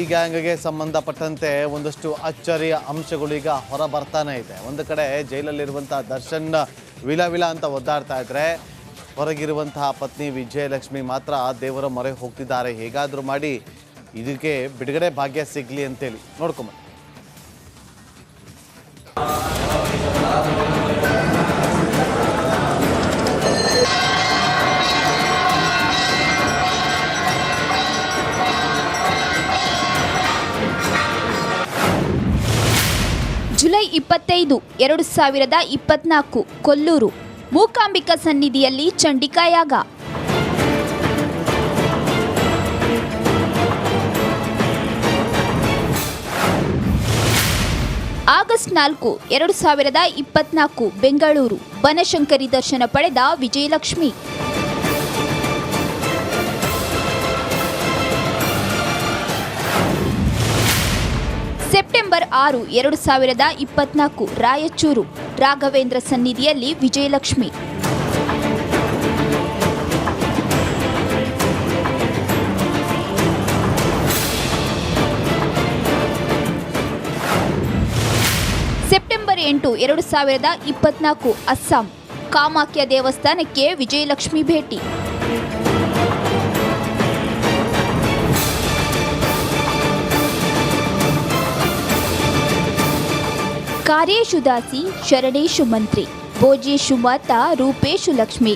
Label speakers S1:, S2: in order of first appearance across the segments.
S1: ಈ ಗ್ಯಾಂಗ್ಗೆ ಸಂಬಂಧಪಟ್ಟಂತೆ ಒಂದಷ್ಟು ಅಚ್ಚರಿಯ ಅಂಶಗಳು ಈಗ ಹೊರ ಬರ್ತಾನೆ ಇದೆ. ಒಂದು ಕಡೆ ಜೈಲಲ್ಲಿರುವಂತಹ ದರ್ಶನ್ ವಿಲ ಅಂತ ಒದ್ದಾಡ್ತಾ ಇದ್ರೆ, ಹೊರಗಿರುವಂತಹ ಪತ್ನಿ ವಿಜಯಲಕ್ಷ್ಮಿ ಮಾತ್ರ ದೇವರ ಮೊರೆ ಹೋಗ್ತಿದ್ದಾರೆ. ಹೇಗಾದರೂ ಮಾಡಿ ಇದಕ್ಕೆ ಬಿಡುಗಡೆ ಭಾಗ್ಯ ಸಿಗಲಿ ಅಂತೇಳಿ ನೋಡ್ಕೊಂಬ.
S2: ಜುಲೈ 25, 2024 ಕೊಲ್ಲೂರು ಮೂಕಾಂಬಿಕಾ ಸನ್ನಿಧಿಯಲ್ಲಿ ಚಂಡಿಕಾಯಾಗ. ಆಗಸ್ಟ್ 4, 2024 ಬೆಂಗಳೂರು ಬನಶಂಕರಿ ದರ್ಶನ ಪಡೆದ ವಿಜಯಲಕ್ಷ್ಮಿ. ಸೆಪ್ಟೆಂಬರ್ 6, 2024 ರಾಯಚೂರು ರಾಘವೇಂದ್ರ ಸನ್ನಿಧಿಯಲ್ಲಿ ವಿಜಯಲಕ್ಷ್ಮಿ. ಸೆಪ್ಟೆಂಬರ್ 8, 2024 ಅಸ್ಸಾಂ ಕಾಮಾಖ್ಯ ದೇವಸ್ಥಾನಕ್ಕೆ ವಿಜಯಲಕ್ಷ್ಮಿ ಭೇಟಿ. ಕಾರ್ಯೇಶು ದಾಸಿ ಶರಣೇಶು ಮಂತ್ರಿ ಭೋಜೇಶು ಮಾತಾ ರೂಪೇಶು ಲಕ್ಷ್ಮಿ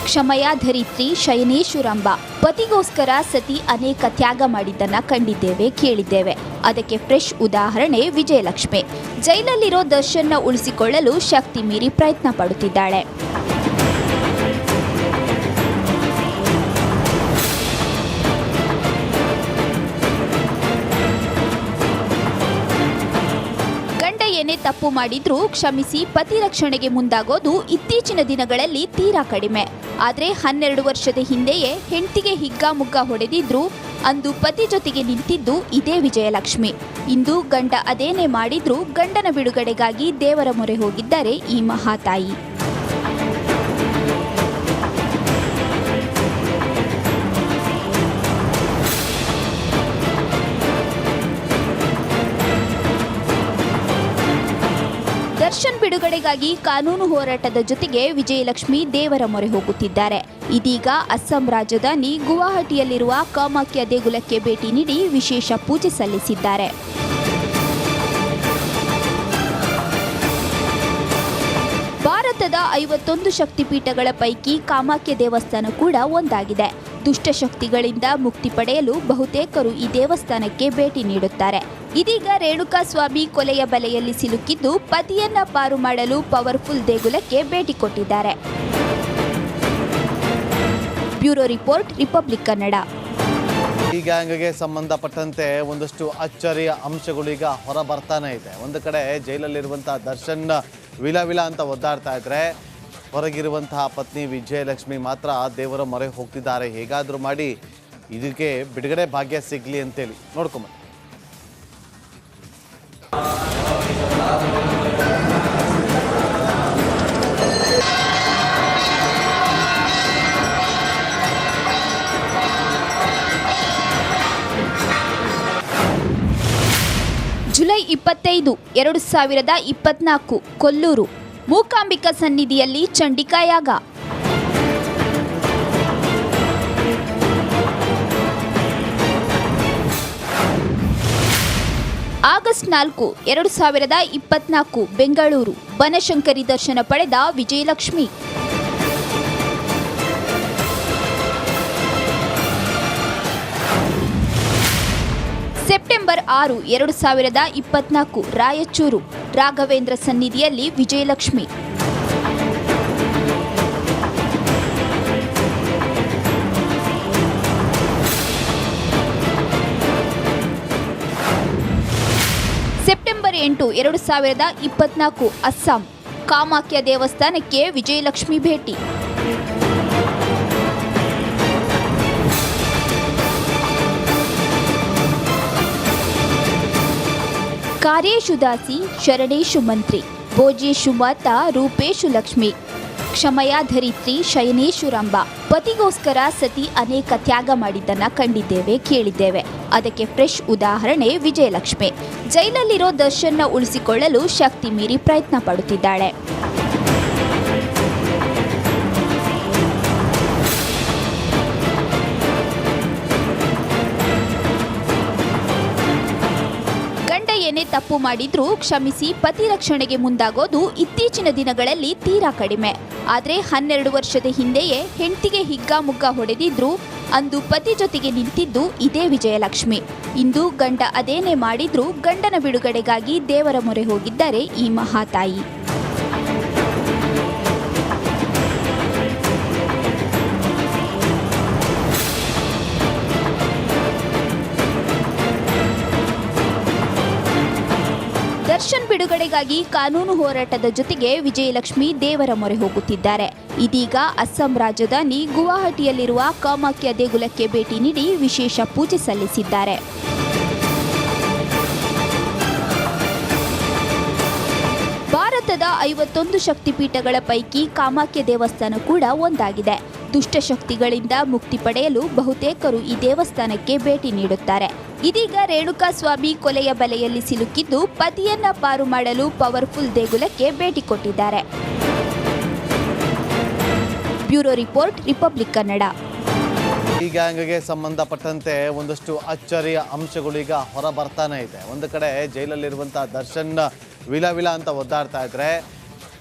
S2: ಕ್ಷಮಯಾ ಧರಿತ್ರಿ ಶಯನೇಶು ರಂಭ. ಪತಿಗೋಸ್ಕರ ಸತಿ ಅನೇಕ ತ್ಯಾಗ ಮಾಡಿದ್ದನ್ನ ಕಂಡಿದ್ದೇವೆ, ಕೇಳಿದ್ದೇವೆ. ಅದಕ್ಕೆ ಫ್ರೆಶ್ ಉದಾಹರಣೆ ವಿಜಯಲಕ್ಷ್ಮಿ. ಜೈಲಲ್ಲಿರೋ ದರ್ಶನ್ನ ಉಳಿಸಿಕೊಳ್ಳಲು ಶಕ್ತಿ ಮೀರಿ ಪ್ರಯತ್ನ ಪಡುತ್ತಿದ್ದಾಳೆ. ಏನೇ ತಪ್ಪು ಮಾಡಿದ್ರೂ ಕ್ಷಮಿಸಿ ಪತಿ ರಕ್ಷಣೆಗೆ ಮುಂದಾಗೋದು ಇತ್ತೀಚಿನ ದಿನಗಳಲ್ಲಿ ತೀರಾ ಕಡಿಮೆ. ಆದರೆ 12 ವರ್ಷದ ಹಿಂದೆಯೇ ಹೆಂಡತಿಗೆ ಹಿಗ್ಗಾಮುಗ್ಗಾ ಹೊಡೆದಿದ್ರು. ಅಂದು ಪತಿ ಜೊತೆಗೆ ನಿಂತಿದ್ದು ಇದೇ ವಿಜಯಲಕ್ಷ್ಮಿ. ಇಂದು ಗಂಡ ಅದೇನೇ ಮಾಡಿದ್ರೂ ಗಂಡನ ಬಿಡುಗಡೆಗಾಗಿ ದೇವರ ಮೊರೆ ಹೋಗಿದ್ದಾರೆ ಈ ಮಹಾತಾಯಿ. ದರ್ಶನ್ ಬಿಡುಗಡೆಗಾಗಿ ಕಾನೂನು ಹೋರಾಟದ ಜೊತೆಗೆ ವಿಜಯಲಕ್ಷ್ಮಿ ದೇವರ ಮೊರೆ ಹೋಗುತ್ತಿದ್ದಾರೆ. ಇದೀಗ ಅಸ್ಸಾಂ ರಾಜಧಾನಿ ಗುವಾಹಟಿಯಲ್ಲಿರುವ ಕಾಮಾಖ್ಯ ದೇಗುಲಕ್ಕೆ ಭೇಟಿ ನೀಡಿ ವಿಶೇಷ ಪೂಜೆ ಸಲ್ಲಿಸಿದ್ದಾರೆ. ಭಾರತದ 51 ಶಕ್ತಿಪೀಠಗಳ ಪೈಕಿ ಕಾಮಾಖ್ಯ ದೇವಸ್ಥಾನ ಕೂಡ ಒಂದಾಗಿದೆ. ದುಷ್ಟಶಕ್ತಿಗಳಿಂದ ಮುಕ್ತಿ ಪಡೆಯಲು ಬಹುತೇಕರು ಈ ದೇವಸ್ಥಾನಕ್ಕೆ ಭೇಟಿ ನೀಡುತ್ತಾರೆ. ಇದೀಗ ರೇಣುಕಾಸ್ವಾಮಿ ಕೊಲೆಯ ಬಲೆಯಲ್ಲಿ ಸಿಲುಕಿದ್ದು ಪತಿಯನ್ನ ಪಾರು ಮಾಡಲು ಪವರ್ಫುಲ್ ದೇಗುಲಕ್ಕೆ ಭೇಟಿ ಕೊಟ್ಟಿದ್ದಾರೆ. Bureau report, republic Kannada.
S1: ಈ ಗ್ಯಾಂಗ್ಗೆ ಸಂಬಂಧಪಟ್ಟಂತೆ ಒಂದಷ್ಟು ಅಚ್ಚರಿಯ ಅಂಶಗಳು ಈಗ ಹೊರ ಬರ್ತಾನೆ ಇದೆ. ಒಂದು ಕಡೆ ಜೈಲಲ್ಲಿರುವಂತಹ ದರ್ಶನ್ ವಿಲ ಅಂತ ಒದ್ದಾಡ್ತಾ ಇದ್ರೆ, ಹೊರಗಿರುವಂತಹ ಪತ್ನಿ ವಿಜಯಲಕ್ಷ್ಮಿ ಮಾತ್ರ ದೇವರ ಮೊರೆ ಹೋಗ್ತಿದ್ದಾರೆ. ಹೇಗಾದರೂ ಮಾಡಿ ಇದಕ್ಕೆ ಬಿಡುಗಡೆ ಭಾಗ್ಯ ಸಿಗಲಿ ಅಂತೇಳಿ ನೋಡ್ಕೊಂಬ.
S2: ಜುಲೈ 25, 2024 ಕೊಲ್ಲೂರು ಮೂಕಾಂಬಿಕಾ ಸನ್ನಿಧಿಯಲ್ಲಿ ಚಂಡಿಕಾಯಾಗ. ಆಗಸ್ಟ್ 4, 2024 ಬೆಂಗಳೂರು ಬನಶಂಕರಿ ದರ್ಶನ ಪಡೆದ ವಿಜಯಲಕ್ಷ್ಮಿ. ಸೆಪ್ಟೆಂಬರ್ 6, 2024 ರಾಯಚೂರು ರಾಘವೇಂದ್ರ ಸನ್ನಿಧಿಯಲ್ಲಿ ವಿಜಯಲಕ್ಷ್ಮಿ. ಸೆಪ್ಟೆಂಬರ್ 8, 2024 ಅಸ್ಸಾಂ ಕಾಮಾಖ್ಯ ದೇವಸ್ಥಾನಕ್ಕೆ ವಿಜಯಲಕ್ಷ್ಮಿ ಭೇಟಿ. ಕಾರ್ಯೇಶು ದಾಸಿ ಶರಣೇಶು ಮಂತ್ರಿ ಭೋಜೇಶು ಮಾತಾ ರೂಪೇಶು ಲಕ್ಷ್ಮಿ ಕ್ಷಮಯ ಧರಿತ್ರಿ ಶಯನೇಶ್ವರಂಬ. ಪತಿಗೋಸ್ಕರ ಸತಿ ಅನೇಕ ತ್ಯಾಗ ಮಾಡಿದ್ದನ್ನ ಕಂಡಿದ್ದೇವೆ, ಕೇಳಿದ್ದೇವೆ. ಅದಕ್ಕೆ ಫ್ರೆಶ್ ಉದಾಹರಣೆ ವಿಜಯಲಕ್ಷ್ಮಿ. ಜೈಲಲ್ಲಿರೋ ದರ್ಶನ್ನ ಉಳಿಸಿಕೊಳ್ಳಲು ಶಕ್ತಿ ಮೀರಿ ಪ್ರಯತ್ನ ಪಡುತ್ತಿದ್ದಾಳೆ. ಏನೇ ತಪ್ಪು ಮಾಡಿದ್ರೂ ಕ್ಷಮಿಸಿ ಪತಿ ರಕ್ಷಣೆಗೆ ಮುಂದಾಗೋದು ಇತ್ತೀಚಿನ ದಿನಗಳಲ್ಲಿ ತೀರಾ ಕಡಿಮೆ. ಆದರೆ 12 ವರ್ಷದ ಹಿಂದೆಯೇ ಹೆಂಡತಿಗೆ ಹಿಗ್ಗಾಮುಗ್ಗಾ ಹೊಡೆದಿದ್ರು ಅಂದು ಪತಿ ಜೊತೆಗೆ ನಿಂತಿದ್ದು ಇದೇ ವಿಜಯಲಕ್ಷ್ಮಿ. ಇಂದು ಗಂಡ ಅದೇನೇ ಮಾಡಿದ್ರೂ ಗಂಡನ ಬಿಡುಗಡೆಗಾಗಿ ದೇವರ ಮೊರೆ ಹೋಗಿದ್ದಾರೆ ಈ ಮಹಾತಾಯಿ. ದರ್ಶನ್ ಬಿಡುಗಡೆಗಾಗಿ ಕಾನೂನು ಹೋರಾಟದ ಜೊತೆಗೆ ವಿಜಯಲಕ್ಷ್ಮಿ ದೇವರ ಮೊರೆ ಹೋಗುತ್ತಿದ್ದಾರೆ. ಇದೀಗ ಅಸ್ಸಾಂ ರಾಜಧಾನಿ ಗುವಾಹಟಿಯಲ್ಲಿರುವ ಕಾಮಾಖ್ಯ ದೇಗುಲಕ್ಕೆ ಭೇಟಿ ನೀಡಿ ವಿಶೇಷ ಪೂಜೆ ಸಲ್ಲಿಸಿದ್ದಾರೆ. ಭಾರತದ 51 ಶಕ್ತಿಪೀಠಗಳ ಪೈಕಿ ಕಾಮಾಖ್ಯ ದೇವಸ್ಥಾನ ಕೂಡ ಒಂದಾಗಿದೆ. ದುಷ್ಟಶಕ್ತಿಗಳಿಂದ ಮುಕ್ತಿ ಪಡೆಯಲು ಬಹುತೇಕರು ಈ ದೇವಸ್ಥಾನಕ್ಕೆ ಭೇಟಿ ನೀಡುತ್ತಾರೆ. ಇದೀಗ ರೇಣುಕಾಸ್ವಾಮಿ ಕೊಲೆಯ ಬಲೆಯಲ್ಲಿ ಸಿಲುಕಿದ್ದು ಪತಿಯನ್ನ ಪಾರು ಮಾಡಲು ಪವರ್ಫುಲ್ ದೇಗುಲಕ್ಕೆ ಭೇಟಿ ಕೊಟ್ಟಿದ್ದಾರೆ. Bureau report, republic Kannada.
S1: ಈ ಗ್ಯಾಂಗ್ಗೆ ಸಂಬಂಧಪಟ್ಟಂತೆ ಒಂದಷ್ಟು ಅಚ್ಚರಿಯ ಅಂಶಗಳು ಈಗ ಹೊರ ಬರ್ತಾನೆ ಇದೆ. ಒಂದು ಕಡೆ ಜೈಲಲ್ಲಿರುವಂತಹ ದರ್ಶನ್ ವಿಲ ಅಂತ ಒದ್ದಾಡ್ತಾ ಇದ್ರೆ,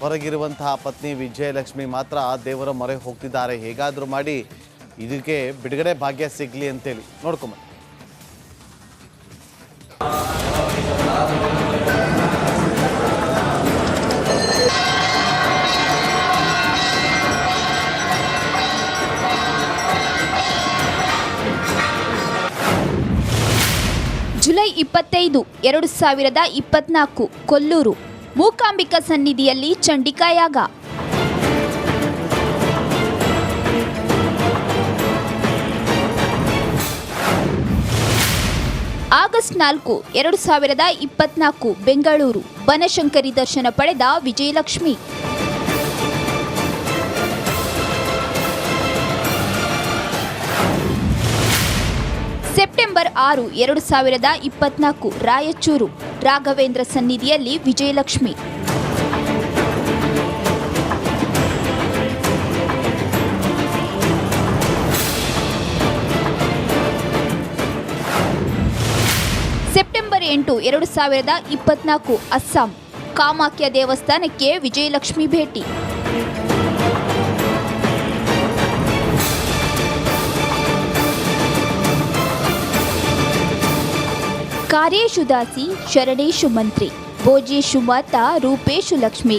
S1: ಹೊರಗಿರುವಂತಹ ಪತ್ನಿ ವಿಜಯಲಕ್ಷ್ಮಿ ಮಾತ್ರ ದೇವರ ಮೊರೆ ಹೋಗ್ತಿದ್ದಾರೆ. ಹೇಗಾದರೂ ಮಾಡಿ ಇದಕ್ಕೆ ಬಿಡುಗಡೆ ಭಾಗ್ಯ ಸಿಗಲಿ ಅಂತೇಳಿ ನೋಡ್ಕೊಂಬ.
S2: ಜುಲೈ 25, 2024 ಕೊಲ್ಲೂರು ಮೂಕಾಂಬಿಕಾ ಸನ್ನಿಧಿಯಲ್ಲಿ ಚಂಡಿಕಾಯಾಗ. ಆಗಸ್ಟ್ 4, 2024 ಬೆಂಗಳೂರು ಬನಶಂಕರಿ ದರ್ಶನ ಪಡೆದ ವಿಜಯಲಕ್ಷ್ಮಿ. ಸೆಪ್ಟೆಂಬರ್ 6, 2024 ರಾಯಚೂರು ರಾಘವೇಂದ್ರ ಸನ್ನಿಧಿಯಲ್ಲಿ ವಿಜಯಲಕ್ಷ್ಮಿ. ಸೆಪ್ಟೆಂಬರ್ 8, 2024 ಅಸ್ಸಾಂ ಕಾಮಾಖ್ಯ ದೇವಸ್ಥಾನಕ್ಕೆ ವಿಜಯಲಕ್ಷ್ಮಿ ಭೇಟಿ. ಕಾರ್ಯೇಷು ದಾಸಿ ಶರಣೇಷು ಮಂತ್ರಿ ಭೋಜೇಷು ಮಾತಾ ರೂಪೇಷು ಲಕ್ಷ್ಮಿ.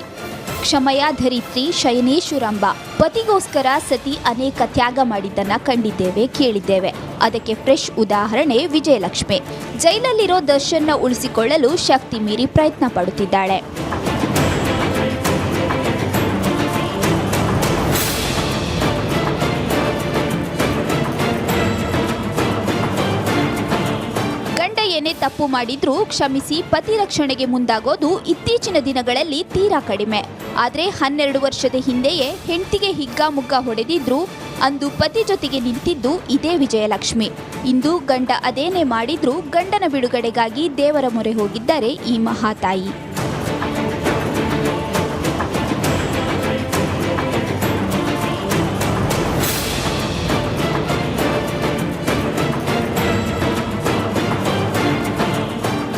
S2: ಕ್ಷಮಯ ಧರಿತ್ರಿ ಶಯನೇಶ್ವರಂಬ. ಪತಿಗೋಸ್ಕರ ಸತಿ ಅನೇಕ ತ್ಯಾಗ ಮಾಡಿದ್ದನ್ನ ಕಂಡಿದ್ದೇವೆ, ಕೇಳಿದ್ದೇವೆ. ಅದಕ್ಕೆ ಫ್ರೆಶ್ ಉದಾಹರಣೆ ವಿಜಯಲಕ್ಷ್ಮಿ. ಜೈಲಲ್ಲಿರೋ ದರ್ಶನ್ನ ಉಳಿಸಿಕೊಳ್ಳಲು ಶಕ್ತಿ ಮೀರಿ ಪ್ರಯತ್ನ ಪಡುತ್ತಿದ್ದಾಳೆ. ಏನೇ ತಪ್ಪು ಮಾಡಿದ್ರೂ ಕ್ಷಮಿಸಿ ಪತಿ ರಕ್ಷಣೆಗೆ ಮುಂದಾಗೋದು ಇತ್ತೀಚಿನ ದಿನಗಳಲ್ಲಿ ತೀರಾ ಕಡಿಮೆ. ಆದರೆ 12 ವರ್ಷದ ಹಿಂದೆಯೇ ಹೆಂಡತಿಗೆ ಹಿಗ್ಗಾಮುಗ್ಗಾ ಹೊಡೆದಿದ್ರು ಅಂದು ಪತಿ ಜೊತೆಗೆ ನಿಂತಿದ್ದು ಇದೇ ವಿಜಯಲಕ್ಷ್ಮಿ. ಇಂದು ಗಂಡ ಅದೇನೇ ಮಾಡಿದ್ರೂ ಗಂಡನ ಬಿಡುಗಡೆಗಾಗಿ ದೇವರ ಮೊರೆ ಹೋಗಿದ್ದಾರೆ ಈ ಮಹಾತಾಯಿ.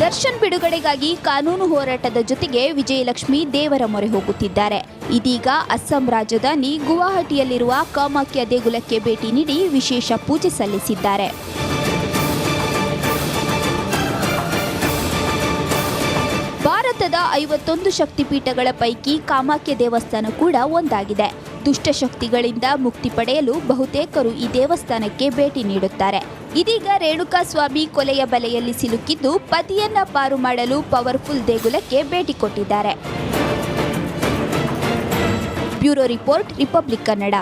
S2: ದರ್ಶನ್ ಬಿಡುಗಡೆಗಾಗಿ ಕಾನೂನು ಹೋರಾಟದ ಜೊತೆಗೆ ವಿಜಯಲಕ್ಷ್ಮಿ ದೇವರ ಮೊರೆ ಹೋಗುತ್ತಿದ್ದಾರೆ. ಇದೀಗ ಅಸ್ಸಾಂ ರಾಜಧಾನಿ ಗುವಾಹಟಿಯಲ್ಲಿರುವ ಕಾಮಾಖ್ಯ ದೇಗುಲಕ್ಕೆ ಭೇಟಿ ನೀಡಿ ವಿಶೇಷ ಪೂಜೆ ಸಲ್ಲಿಸಿದ್ದಾರೆ. ಭಾರತದ 51 ಶಕ್ತಿಪೀಠಗಳ ಪೈಕಿ ಕಾಮಾಖ್ಯ ದೇವಸ್ಥಾನ ಕೂಡ ಒಂದಾಗಿದೆ. ದುಷ್ಟಶಕ್ತಿಗಳಿಂದ ಮುಕ್ತಿ ಪಡೆಯಲು ಬಹುತೇಕರು ಈ ದೇವಸ್ಥಾನಕ್ಕೆ ಭೇಟಿ ನೀಡುತ್ತಾರೆ. ಇದೀಗ ರೇಣುಕಾಸ್ವಾಮಿ ಕೊಲೆಯ ಬಲೆಯಲ್ಲಿ ಸಿಲುಕಿದ್ದು ಪತಿಯನ್ನ ಪಾರು ಮಾಡಲು ಪವರ್ಫುಲ್ ದೇಗುಲಕ್ಕೆ ಭೇಟಿ ಕೊಟ್ಟಿದ್ದಾರೆ. Bureau report, republic Kannada.